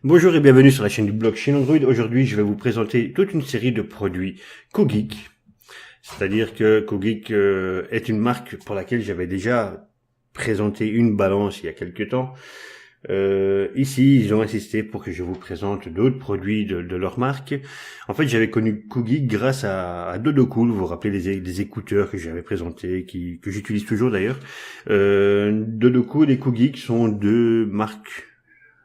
Bonjour et bienvenue sur la chaîne du blog Chez Android. Aujourd'hui, je vais vous présenter toute une série de produits Cogeek. C'est-à-dire que Cogeek est une marque pour laquelle j'avais déjà présenté une balance il y a quelques temps. Ici, ils ont insisté pour que je vous présente d'autres produits de leur marque. En fait, j'avais connu Cogeek grâce à Dodocool. Vous vous rappelez des écouteurs que j'avais présentés, que j'utilise toujours d'ailleurs. Dodocool et Cogeek sont deux marques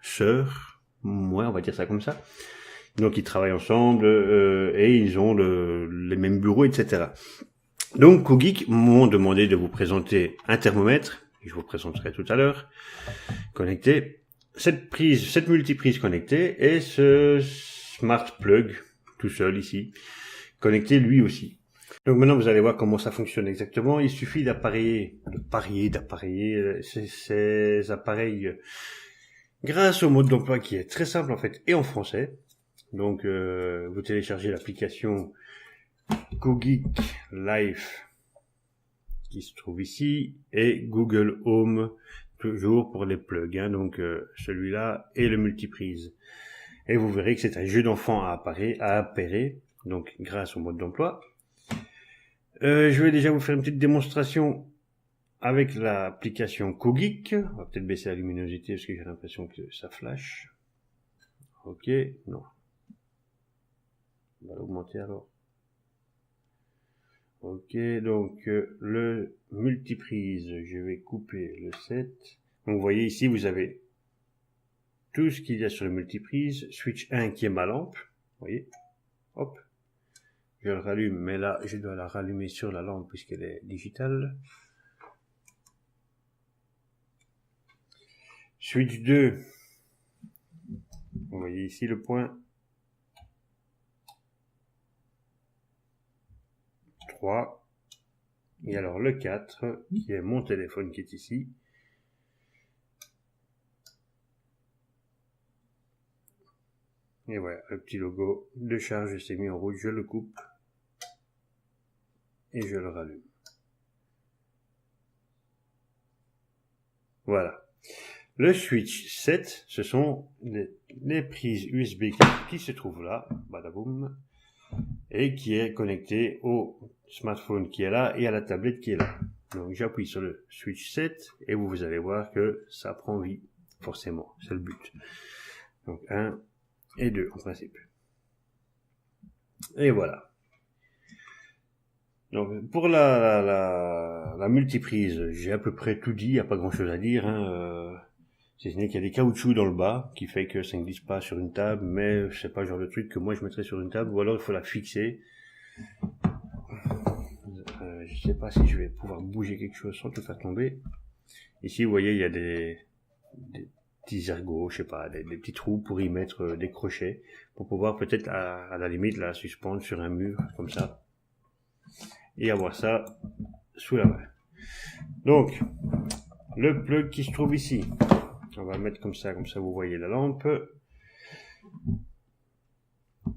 sœurs. Ouais, on va dire ça comme ça. Donc ils travaillent ensemble et ils ont les mêmes bureaux, etc. Donc Cogeek m'ont demandé de vous présenter un thermomètre, que je vous présenterai tout à l'heure, connecté, cette multiprise connectée et ce smart plug tout seul ici, connecté lui aussi. Donc maintenant vous allez voir comment ça fonctionne exactement. Il suffit d'appareiller ces appareils grâce au mode d'emploi qui est très simple en fait et en français. Donc vous téléchargez l'application Cogeek Life qui se trouve ici et Google Home toujours pour les plugs, hein, donc celui-là et le multiprise. Et vous verrez que c'est un jeu d'enfant à appairer, donc grâce au mode d'emploi. Je vais déjà vous faire une petite démonstration avec l'application Cogeek. On va peut-être baisser la luminosité parce que j'ai l'impression que ça flash. Ok, non. On va l'augmenter alors. Ok, donc le multiprise, je vais couper le 7. Donc vous voyez ici, vous avez tout ce qu'il y a sur le multiprise. Switch 1 qui est ma lampe. Vous voyez, hop. Je le rallume, mais là, je dois la rallumer sur la lampe puisqu'elle est digitale. Switch 2. Vous voyez ici le point. 3. Et alors le 4, qui est mon téléphone qui est ici. Et voilà, le petit logo de charge s'est mis en rouge, je le coupe. Et je le rallume. Voilà. Le switch 7, ce sont les prises USB qui se trouvent là, badaboum, et qui est connecté au smartphone qui est là et à la tablette qui est là. Donc j'appuie sur le switch 7 et vous allez voir que ça prend vie, forcément, c'est le but. Donc 1 et 2 en principe. Et voilà. Donc pour la multiprise, j'ai à peu près tout dit, il n'y a pas grand chose à dire, hein. Si ce n'est qu'il y a des caoutchoucs dans le bas, qui fait que ça ne glisse pas sur une table, mais c'est pas le genre de truc que moi je mettrais sur une table, ou alors il faut la fixer. Je sais pas si je vais pouvoir bouger quelque chose sans tout faire tomber. Ici, vous voyez, il y a des petits ergots, je sais pas, des petits trous pour y mettre des crochets, pour pouvoir peut-être à la limite la suspendre sur un mur, comme ça, et avoir ça sous la main. Donc, le plug qui se trouve ici. On va le mettre comme ça vous voyez la lampe.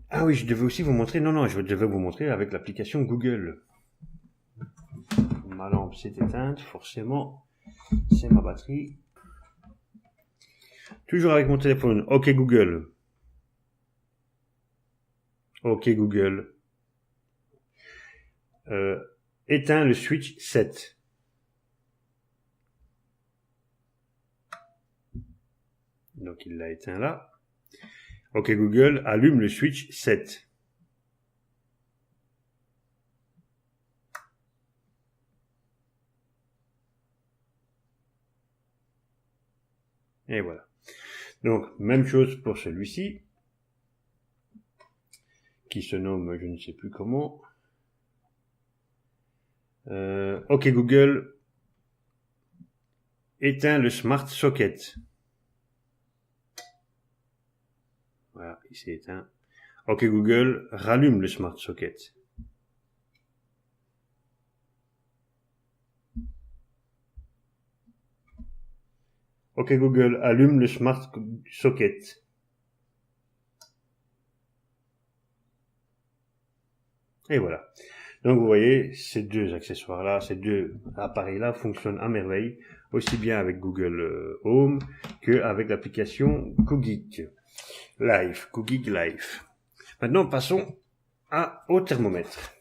Ah oui, je devais aussi vous montrer, non, je devais vous montrer avec l'application Google. Ma lampe s'est éteinte, forcément, c'est ma batterie. Toujours avec mon téléphone, ok Google. Ok Google. Éteins le switch 7. Donc il l'a éteint là. Ok Google, allume le switch 7. Et voilà. Donc même chose pour celui-ci, qui se nomme je ne sais plus comment. Ok Google, éteins le smart socket. Voilà, il s'est éteint. Ok Google, rallume le smart socket. Ok Google, allume le smart socket. Et voilà. Donc vous voyez, ces deux accessoires-là, ces deux appareils-là fonctionnent à merveille, aussi bien avec Google Home qu'avec l'application Cogeek. Live, Cogeek Live. Maintenant, passons au thermomètre.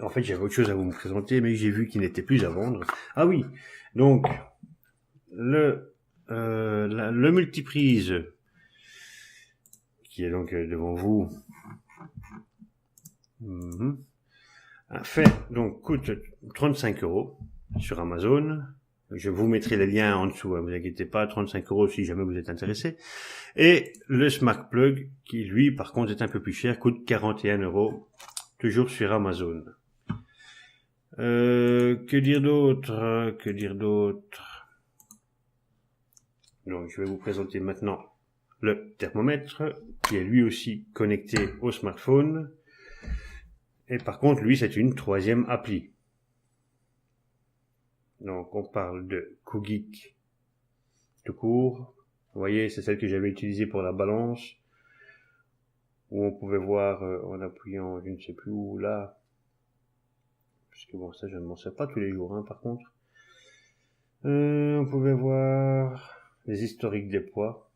En fait, j'avais autre chose à vous présenter, mais j'ai vu qu'il n'était plus à vendre. Ah oui, donc, le multiprise, qui est donc devant vous, coûte 35 € sur Amazon. Je vous mettrai les liens en dessous, hein, vous inquiétez pas, 35 € si jamais vous êtes intéressé. Et le Smart Plug, qui lui, par contre, est un peu plus cher, coûte 41 €, toujours sur Amazon. Que dire d'autre? Donc, je vais vous présenter maintenant le thermomètre, qui est lui aussi connecté au smartphone. Et par contre, lui, c'est une troisième appli. Donc, on parle de Cogeek tout court. Vous voyez, c'est celle que j'avais utilisée pour la balance, où on pouvait voir en appuyant, je ne sais plus où, là. Parce que bon, ça, je ne m'en sers pas tous les jours, hein, par contre. On pouvait voir les historiques des poids.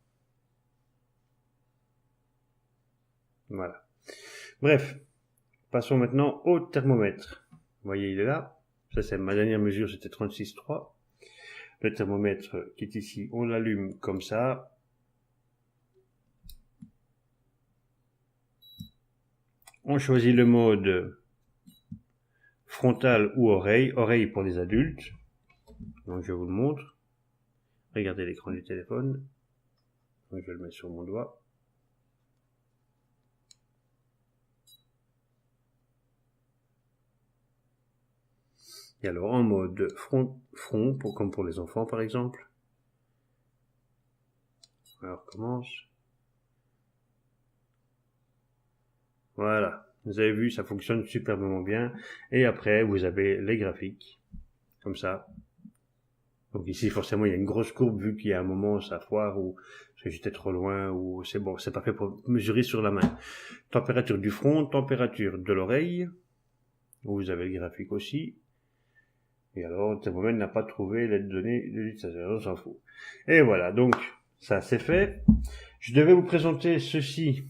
Voilà. Bref, passons maintenant au thermomètre. Vous voyez, il est là. Ça, c'est ma dernière mesure, c'était 36,3. Le thermomètre qui est ici, on l'allume comme ça. On choisit le mode frontal ou oreille. Oreille pour les adultes. Donc, je vous le montre. Regardez l'écran du téléphone. Donc, je le mets sur mon doigt. Et alors en mode front comme pour les enfants par exemple. Alors commence. Voilà, vous avez vu, ça fonctionne superbement bien. Et après, vous avez les graphiques, comme ça. Donc ici, forcément, il y a une grosse courbe vu qu'il y a un moment, ça foire ou parce que j'étais trop loin ou c'est bon, c'est pas fait pour mesurer sur la main. Température du front, température de l'oreille. Vous avez le graphique aussi. Et alors, le thermomètre n'a pas trouvé les données de l'utilisateur, on s'en fout. Et voilà, donc, ça c'est fait. Je devais vous présenter ceci,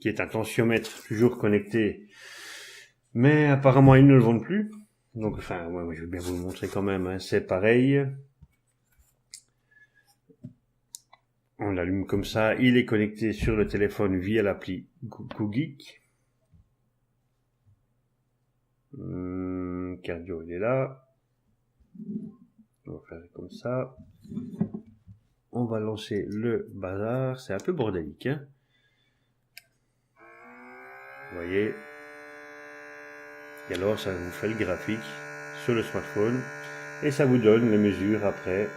qui est un tensiomètre toujours connecté, mais apparemment ils ne le vendent plus. Donc, enfin, moi je vais bien vous le montrer quand même, hein. C'est pareil. On l'allume comme ça, il est connecté sur le téléphone via l'appli Cogeek. Cardio, il est là. On va faire comme ça. On va lancer le bazar. C'est un peu bordélique, hein. Vous voyez. Et alors, ça vous fait le graphique sur le smartphone. Et ça vous donne les mesures après.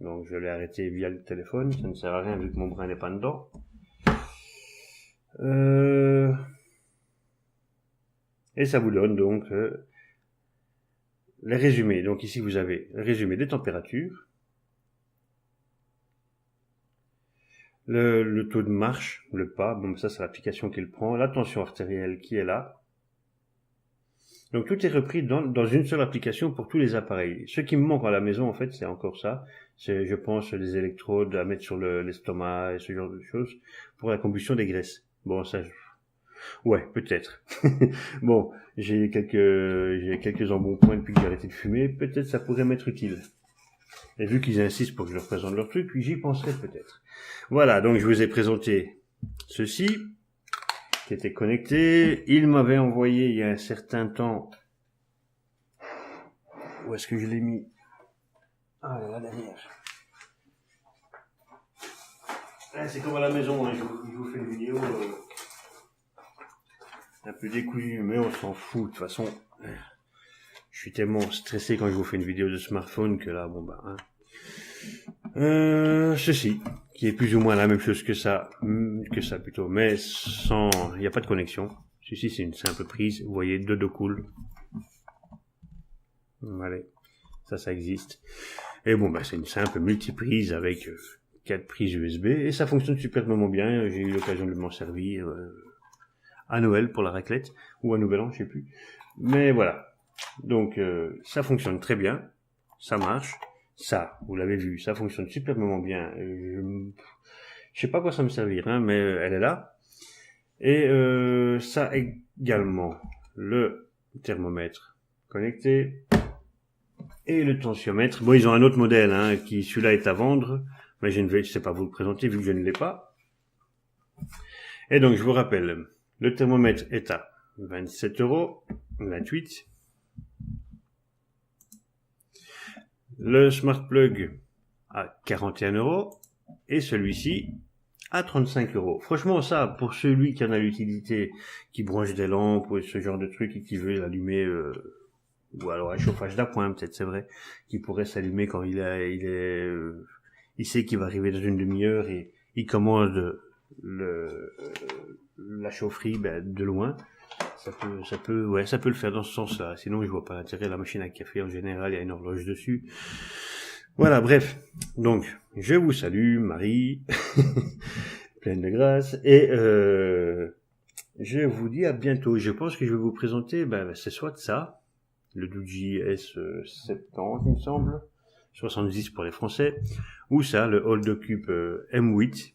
Donc, je l'ai arrêté via le téléphone. Ça ne sert à rien vu que mon bras n'est pas dedans. Et ça vous donne donc les résumés. Donc ici vous avez le résumé des températures, le taux de marche, le pas, bon ça c'est l'application qui le prend, la tension artérielle qui est là. Donc tout est repris dans une seule application pour tous les appareils. Ce qui me manque à la maison en fait c'est encore ça, c'est je pense les électrodes à mettre sur l'estomac et ce genre de choses pour la combustion des graisses. Bon ça... Ouais, peut-être. Bon, j'ai quelques embonpoints depuis que j'ai arrêté de fumer, peut-être ça pourrait m'être utile. Et vu qu'ils insistent pour que je leur présente leur truc, puis j'y penserai peut-être. Voilà, donc je vous ai présenté ceci, qui était connecté. Il m'avait envoyé il y a un certain temps... Où est-ce que je l'ai mis? Ah, là derrière. C'est comme à la maison, hein, je vous fais une vidéo... un peu décousu, mais on s'en fout. De toute façon, je suis tellement stressé quand je vous fais une vidéo de smartphone que là, bon bah, hein. Ceci, qui est plus ou moins la même chose que ça plutôt, mais sans, il n'y a pas de connexion. Ceci, c'est une simple prise. Vous voyez, 2 dos cool. Allez, ça existe. Et bon, bah, c'est une simple multiprise avec 4 prises USB et ça fonctionne superbement bien. J'ai eu l'occasion de m'en servir. À Noël pour la raclette, ou à Nouvel An, je sais plus. Mais voilà. Donc, ça fonctionne très bien. Ça marche. Ça, vous l'avez vu, ça fonctionne superbement bien. Je sais pas à quoi ça me servir, hein, mais elle est là. Et ça également, le thermomètre connecté et le tensiomètre. Bon, ils ont un autre modèle, hein, qui celui-là est à vendre, mais je sais pas vous le présenter vu que je ne l'ai pas. Et donc je vous rappelle, le thermomètre est à 27€, 28. Le smart plug à 41€ et celui-ci à 35€. Franchement, ça, pour celui qui en a l'utilité, qui branche des lampes ou ce genre de truc et qui veut l'allumer, ou alors un chauffage d'appoint, peut-être, c'est vrai, qui pourrait s'allumer quand il sait qu'il va arriver dans une demi-heure et il commande la chaufferie, de loin. Ça peut le faire dans ce sens-là. Sinon, je vois pas l'intérêt. La machine à café, en général, il y a une horloge dessus. Voilà, bref. Donc, je vous salue, Marie, pleine de grâce, et je vous dis à bientôt. Je pense que je vais vous présenter, c'est soit ça, le Doogee S70, il me semble, 70 pour les Français, ou ça, le Holdocube M8.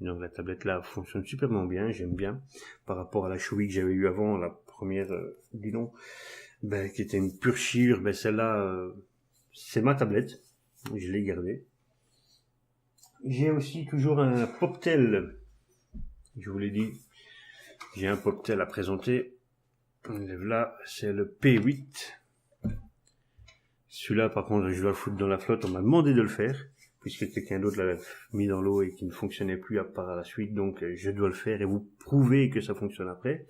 Donc la tablette là fonctionne superment bien, j'aime bien, par rapport à la Shoei que j'avais eu avant, la première, qui était une pure chire, celle-là, c'est ma tablette, je l'ai gardée. J'ai aussi toujours un Poptel, je vous l'ai dit, j'ai un Poptel à présenter, là, c'est le P8, celui-là par contre je dois le foutre dans la flotte, on m'a demandé de le faire, puisque quelqu'un d'autre l'avait mis dans l'eau et qui ne fonctionnait plus à part à la suite, donc je dois le faire et vous prouver que ça fonctionne après.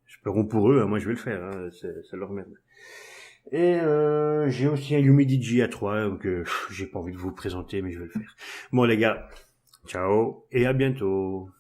Espérons pour eux, hein, moi je vais le faire, hein, c'est leur merde. Et j'ai aussi un Humidigi A3, donc j'ai pas envie de vous présenter, mais je vais le faire. Bon les gars, ciao et à bientôt.